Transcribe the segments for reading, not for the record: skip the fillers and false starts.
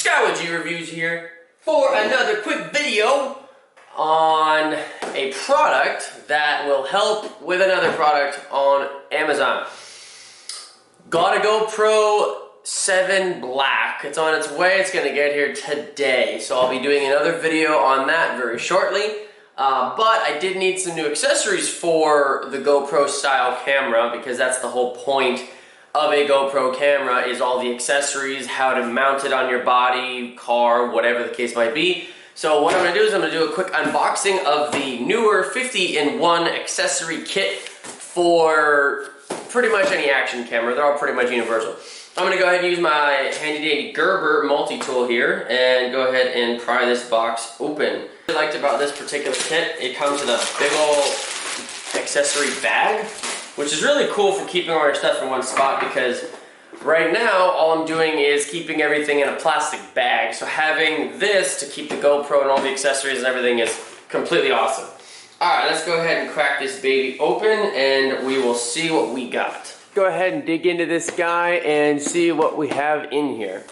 GReviewz here for another quick video on a product that will help with another product on Amazon. Got a GoPro 7 Black. It's on its way. It's going to get here today. So I'll be doing another video on that very shortly. But I did need some new accessories for the GoPro style camera because that's the whole point of a GoPro camera, is all the accessories, how to mount it on your body, car, whatever the case might be. So what I'm going to do is I'm going to do a quick unboxing of the Neewer 50-in-1 accessory kit for pretty much any action camera. They're all pretty much universal. I'm going to go ahead and use my handy-dandy Gerber multi-tool here and go ahead and pry this box open. What I liked about this particular kit, it comes in a big old accessory bag, which is really cool for keeping all your stuff in one spot, because right now all I'm doing is keeping everything in a plastic bag. So having this to keep the GoPro and all the accessories and everything is completely awesome. Alright, let's go ahead and crack this baby open and we will see what we got. Go ahead and dig into this guy and see what we have in here.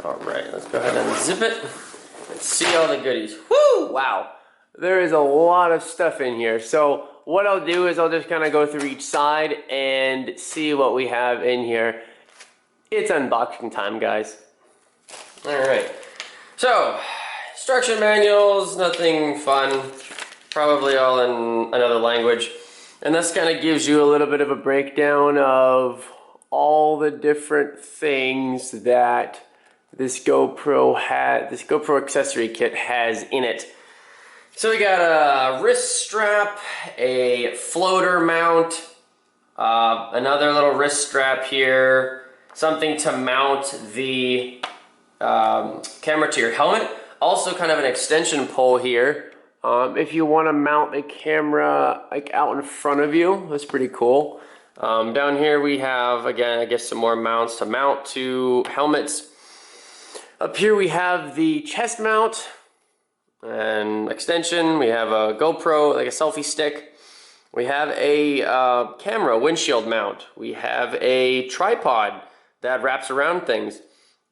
Alright, let's go ahead and zip it and see all the goodies. Woo! Wow! There is a lot of stuff in here. So what I'll do is I'll just kind of go through each side and see what we have in here. It's unboxing time, guys. Alright. So, instruction manuals, nothing fun. Probably all in another language. And this kind of gives you a little bit of a breakdown of all the different things that this GoPro accessory kit has in it. So we got a wrist strap, a floater mount, another little wrist strap here, something to mount the camera to your helmet. Also kind of an extension pole here. If you want to mount the camera like out in front of you, that's pretty cool. Down here we have, again, I guess some more mounts to mount to helmets. Up here we have the chest mount. And extension, we have a GoPro, like a selfie stick. We have a camera windshield mount. We have a tripod that wraps around things.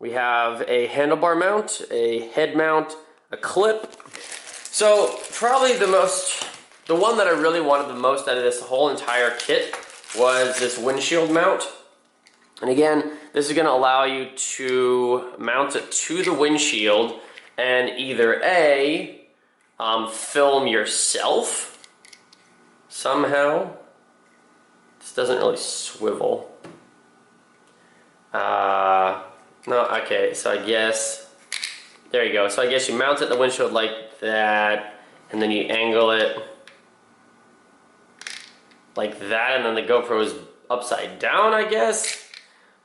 We have a handlebar mount, a head mount, a clip. So probably the one that I really wanted the most out of this whole entire kit was this windshield mount. And again, this is going to allow you to mount it to the windshield and either A, film yourself somehow. This doesn't really swivel. No, okay, so I guess, there you go. So I guess you mount it in the windshield like that, and then you angle it like that, and then the GoPro is upside down, I guess.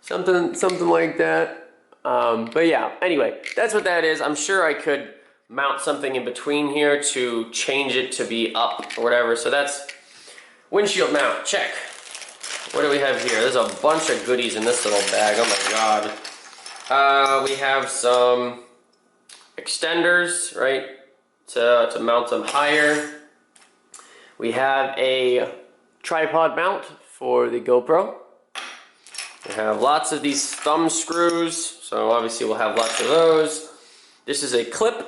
Something like that. But yeah, anyway, that's what that is. I'm sure I could mount something in between here to change it to be up or whatever. So that's windshield mount, check. What do we have here? There's a bunch of goodies in this little bag, oh my god. We have some extenders, right, to mount them higher. We have a tripod mount for the GoPro. We have lots of these thumb screws, so obviously we'll have lots of those. This is a clip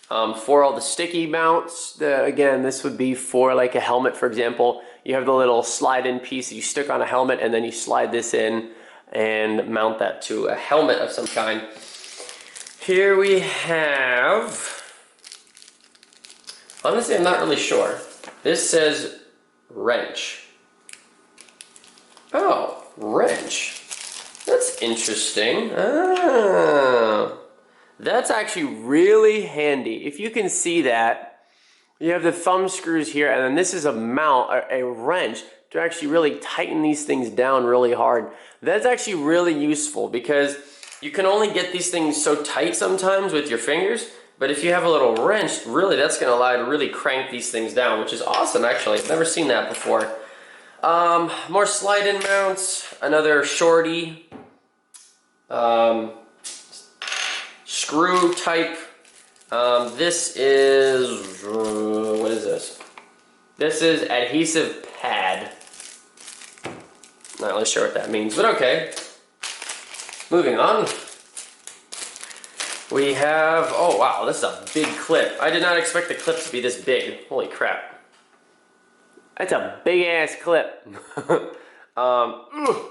for all the sticky mounts. Again, this would be for like a helmet, for example. You have the little slide-in piece that you stick on a helmet, and then you slide this in and mount that to a helmet of some kind. Here we have, honestly, I'm not really sure. This says wrench. Oh. Wrench. That's interesting. Oh, that's actually really handy. If you can see that, you have the thumb screws here, and then this is a mount, a wrench, to actually really tighten these things down really hard. That's actually really useful because you can only get these things so tight sometimes with your fingers, but if you have a little wrench, really that's going to allow you to really crank these things down, which is awesome actually. I've never seen that before. More slide-in mounts, another shorty, screw type. This is, what is this? This is adhesive pad. Not really sure what that means, but okay. Moving on. We have, oh wow, this is a big clip. I did not expect the clip to be this big. Holy crap. That's a big ass clip.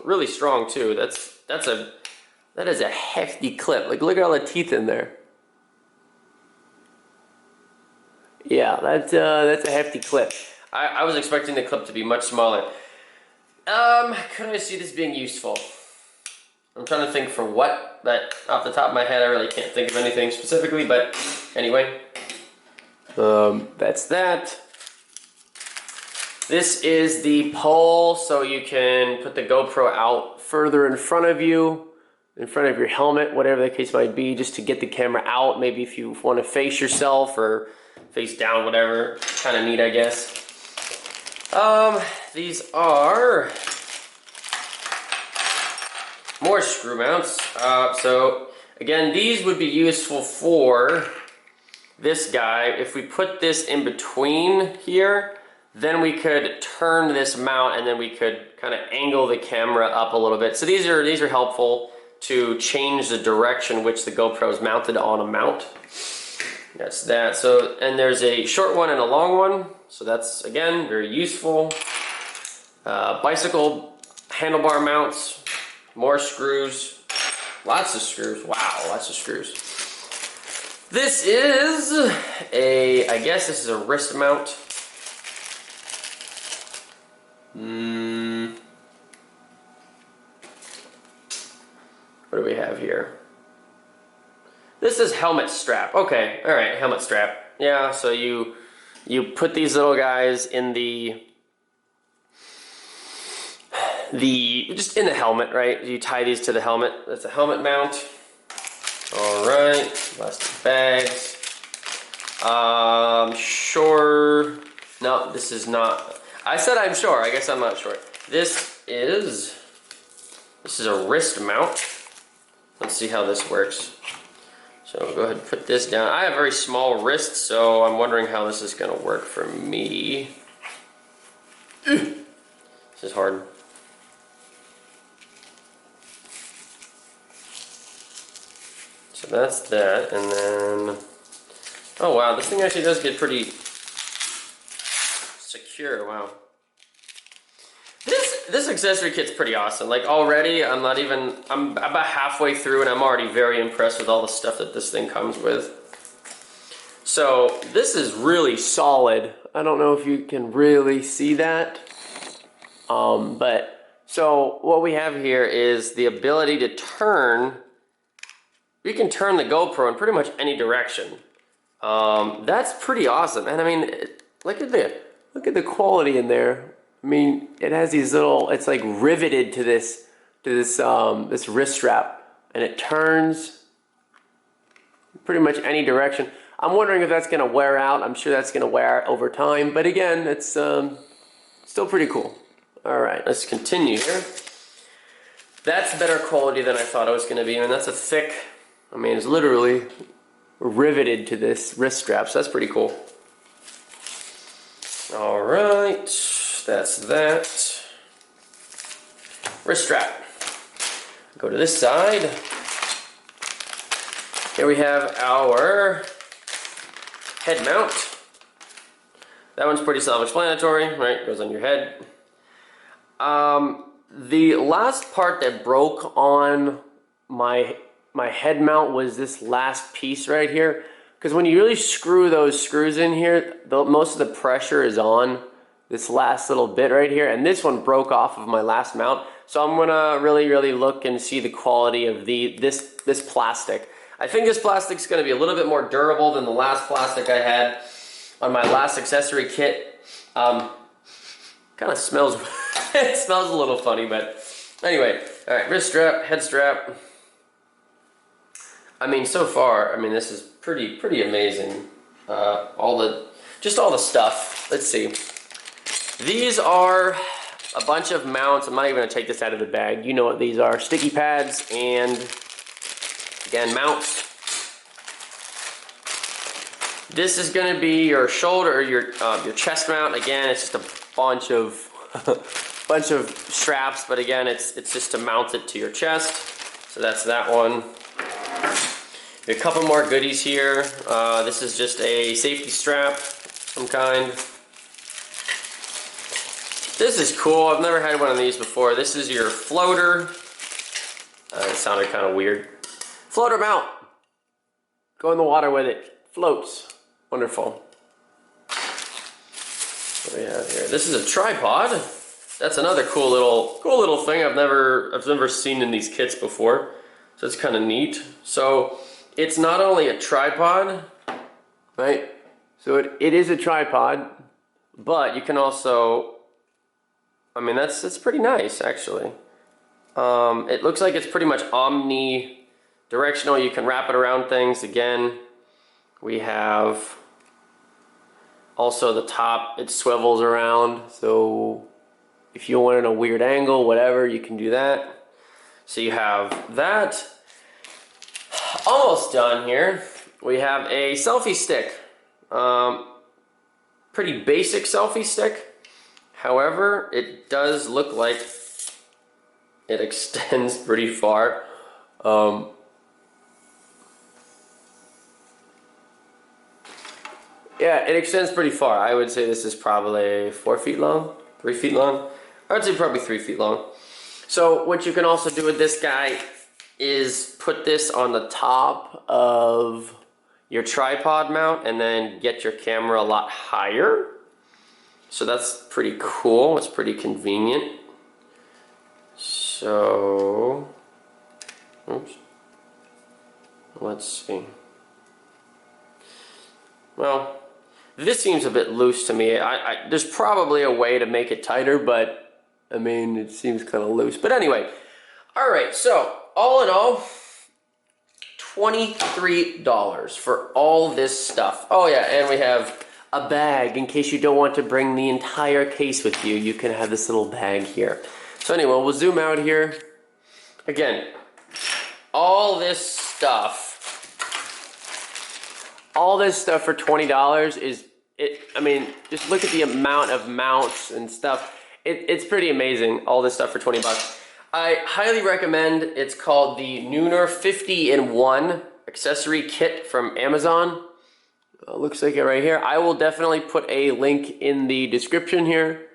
Really strong too. That is a hefty clip. Like, look at all the teeth in there. Yeah, that's a hefty clip. I was expecting the clip to be much smaller. Could I see this being useful? I'm trying to think for what, but off the top of my head, I really can't think of anything specifically, but anyway. That's that. This is the pole, so you can put the GoPro out further in front of you, in front of your helmet, whatever the case might be, just to get the camera out. Maybe if you want to face yourself or face down, whatever. Kind of neat, I guess. These are more screw mounts. So again, these would be useful for this guy. If we put this in between here, then we could turn this mount and then we could kind of angle the camera up a little bit. So these are helpful to change the direction which the GoPro is mounted on a mount. That's that. So, and there's a short one and a long one. So that's, again, very useful. Bicycle handlebar mounts, more screws, lots of screws. Wow, lots of screws. This is I guess this is a wrist mount. What do we have here? This is helmet strap. Okay, all right, helmet strap. Yeah, so you put these little guys in just in the helmet, right? You tie these to the helmet. That's a helmet mount. All right, plastic bags. Sure. No, this is not. I said I'm sure. I guess I'm not sure. This is a wrist mount. Let's see how this works. So go ahead and put this down. I have very small wrists, so I'm wondering how this is going to work for me. This is hard. So that's that, and then, oh wow, this thing actually does get pretty secure. Wow. This accessory kit's pretty awesome. Like, already, I'm about halfway through and I'm already very impressed with all the stuff that this thing comes with. So, this is really solid. I don't know if you can really see that. But, so what we have here is the ability to turn, you can turn the GoPro in pretty much any direction. That's pretty awesome. And I mean, look at the quality in there. I mean, it has these little, it's like riveted to this wrist strap, and it turns pretty much any direction. I'm wondering if that's going to wear out. I'm sure that's going to wear out over time, but again, it's still pretty cool. All right, let's continue here. That's better quality than I thought it was going to be. I mean, that's a thick, I mean, it's literally riveted to this wrist strap, so that's pretty cool. All right. That's that. Wrist strap. Go to this side. Here we have our head mount. That one's pretty self-explanatory, right? Goes on your head. The last part that broke on my head mount was this last piece right here. Because when you really screw those screws in here, most of the pressure is on this last little bit right here, and this one broke off of my last mount. So I'm gonna really look and see the quality of this plastic. I think this plastic's gonna be a little bit more durable than the last plastic I had on my last accessory kit. Kind of smells, it smells a little funny, but anyway. All right, wrist strap, head strap. I mean, so far, I mean, this is pretty amazing. All the stuff. Let's see. These are a bunch of mounts. I'm not even going to take this out of the bag. You know what these are. Sticky pads and, again, mounts. This is going to be your shoulder or your chest mount. Again, it's just a bunch of straps, but again, it's just to mount it to your chest. So So that's that one. A couple more goodies here. This is just a safety strap, some kind. This is cool. I've never had one of these before. This is your floater. It sounded kind of weird. Floater mount. Go in the water with it. Floats. Wonderful. What do we have here? This is a tripod. That's another cool little thing I've never seen in these kits before. So it's kind of neat. So it's not only a tripod, right? So it is a tripod, but you can also, I mean, that's pretty nice actually. It looks like it's pretty much omni-directional. You can wrap it around things. Again, we have also the top, it swivels around. So if you want it in a weird angle, whatever, you can do that. So you have that. Almost done here. We have a selfie stick. Pretty basic selfie stick. However, it does look like it extends pretty far. Yeah, it extends pretty far. I would say this is probably 4 feet long, 3 feet long. I would say probably 3 feet long. So what you can also do with this guy is put this on the top of your tripod mount and then get your camera a lot higher. So that's pretty cool. It's pretty convenient. So, oops. Let's see. Well, this seems a bit loose to me. There's probably a way to make it tighter, but I mean, it seems kind of loose. But anyway, all right, so all in all, $23 for all this stuff. Oh yeah, and we have a bag in case you don't want to bring the entire case with you. You can have this little bag here. So anyway, we'll zoom out here. Again, all this stuff for $20 is, I mean, just look at the amount of mounts and stuff. It's pretty amazing, all this stuff for 20 bucks. I highly recommend, it's called the Neewer 50-in-1 accessory kit from Amazon. Looks like it right here. I will definitely put a link in the description here.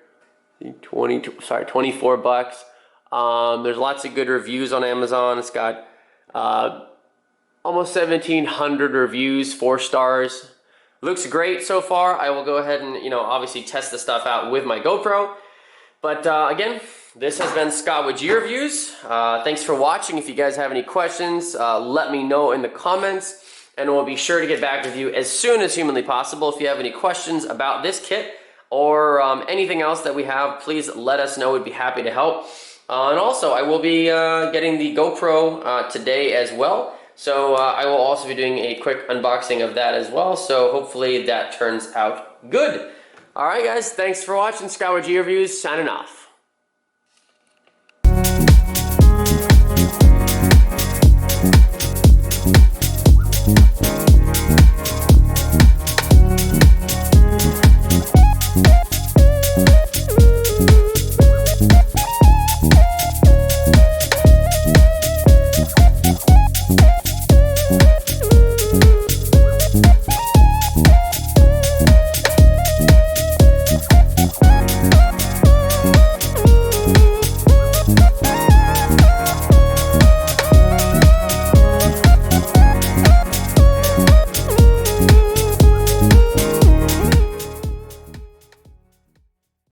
24 bucks. There's lots of good reviews on Amazon. It's got almost 1,700 reviews, 4 stars. Looks great so far. I will go ahead and, obviously test the stuff out with my GoPro. But again, this has been Scott with GReviewz. Thanks for watching. If you guys have any questions, let me know in the comments, and we'll be sure to get back with you as soon as humanly possible. If you have any questions about this kit or anything else that we have, please let us know. We'd be happy to help. And also, I will be getting the GoPro today as well. So I will also be doing a quick unboxing of that as well. So hopefully that turns out good. All right, guys. Thanks for watching. Scott with GReviewz signing off.